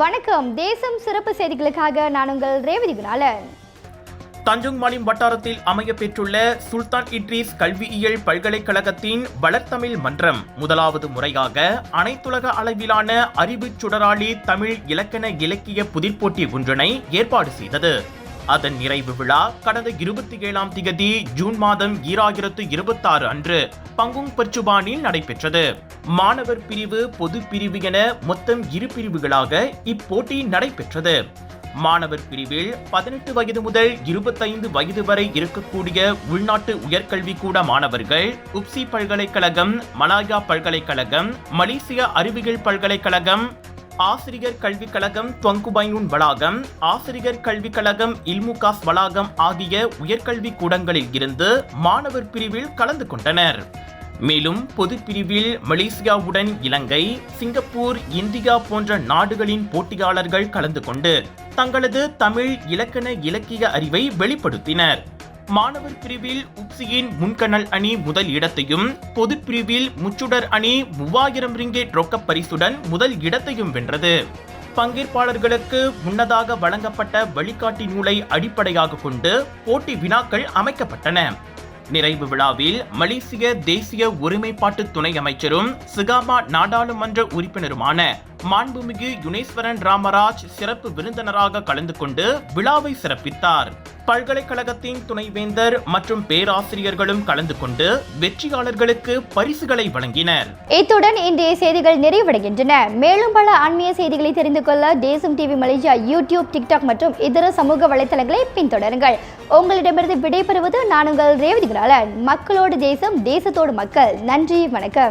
வணக்கம். தேசம் சிறப்பு செய்திகளுக்காக நான் உங்கள் ரேவதி குணாலன். தஞ்சோங் மாலிம் வட்டாரத்தில் அமைய பெற்றுள்ள சுல்தான் இட்ரிஸ் கல்வியியல் பல்கலைக்கழகத்தின் வளர்த்தமிழ் மன்றம் முதலாவது முறையாக அனைத்துலக அளவிலான அறிவுச் சுடராளி தமிழ் இலக்கண இலக்கிய புதிர்போட்டி ஒன்றினை ஏற்பாடு செய்தது. அதன் நிறைவு விழா கடந்த 27ஆம் திகதி ஜூன் மாதம் 2026 அன்று பங்குங் பர்ச்சுபானில் நடைபெற்றது. மாணவர் பிரிவு, பொது பிரிவு என மொத்தம் 2 பிரிவுகளாக இப்போட்டி நடைபெற்றது. மாணவர் பிரிவில் 18 வயது முதல் 25 வயது வரை இருக்கக்கூடிய உள்நாட்டு உயர்கல்வி கூட மாணவர்கள் உப்சி பல்கலைக்கழகம், மலாயா பல்கலைக்கழகம், மலேசிய அறிவியல் பல்கலைக்கழகம், ஆசிரியர் கல்விக் கழகம் துவங்குபைனூன் வளாகம், ஆசிரியர் கல்விக் கழகம் இல்முகாஸ் வளாகம் ஆகிய உயர்கல்வி கூடங்களில் இருந்து மாணவர் பிரிவில் கலந்து கொண்டனர். மேலும் பொது பிரிவில் மலேசியாவுடன் இலங்கை, சிங்கப்பூர், இந்தியா போன்ற நாடுகளின் போட்டியாளர்கள் கலந்து கொண்டு தங்களது தமிழ் இலக்கண இலக்கிய அறிவை வெளிப்படுத்தினர். மாணவர் பிரிவில் உப்சியின் முன்கணல் அணி முதல் இடத்தையும், பொது பிரிவில் முச்சுடர் அணி 3000 ரிங்கெட் ரொக்க பரிசுடன் முதல் இடத்தையும் வென்றது. பங்கேற்பாளர்களுக்கு முன்னதாக வழங்கப்பட்ட வழிகாட்டி நூலை அடிப்படையாக கொண்டு போட்டி வினாக்கள் அமைக்கப்பட்டன. நிறைவு விழாவில் மலேசிய தேசிய ஒருமைப்பாட்டு துணை அமைச்சரும் சிகாமா நாடாளுமன்ற உறுப்பினருமான மாண்புமிகு யுனேஸ்வரன் ராமராஜ் சிறப்பு விருந்தினராக கலந்து கொண்டு விழாவை சிறப்பித்தார். பல்கலைக்கழகத்தின் துணைவேந்தர் மற்றும் பேராசிரியர்களும் கலந்து கொண்டு வெற்றியாளர்களுக்கு பரிசுகளை வழங்கினர். இத்துடன் இன்றைய செய்திகள் நிறைவடைகின்றன. மேலும் பல ஆன்மீக செய்திகளை தெரிந்து கொள்ள தேசம் டிவி மலேசியா யூடியூப், டிக்டாக் மற்றும் இதர சமூக வலைத்தளங்களை பின்தொடருங்கள். உங்களிடமிருந்து விடைபெறுவது நான் உங்கள் ரேவதி குணாலன். மக்களோடு தேசம், தேசத்தோடு மக்கள். நன்றி, வணக்கம்.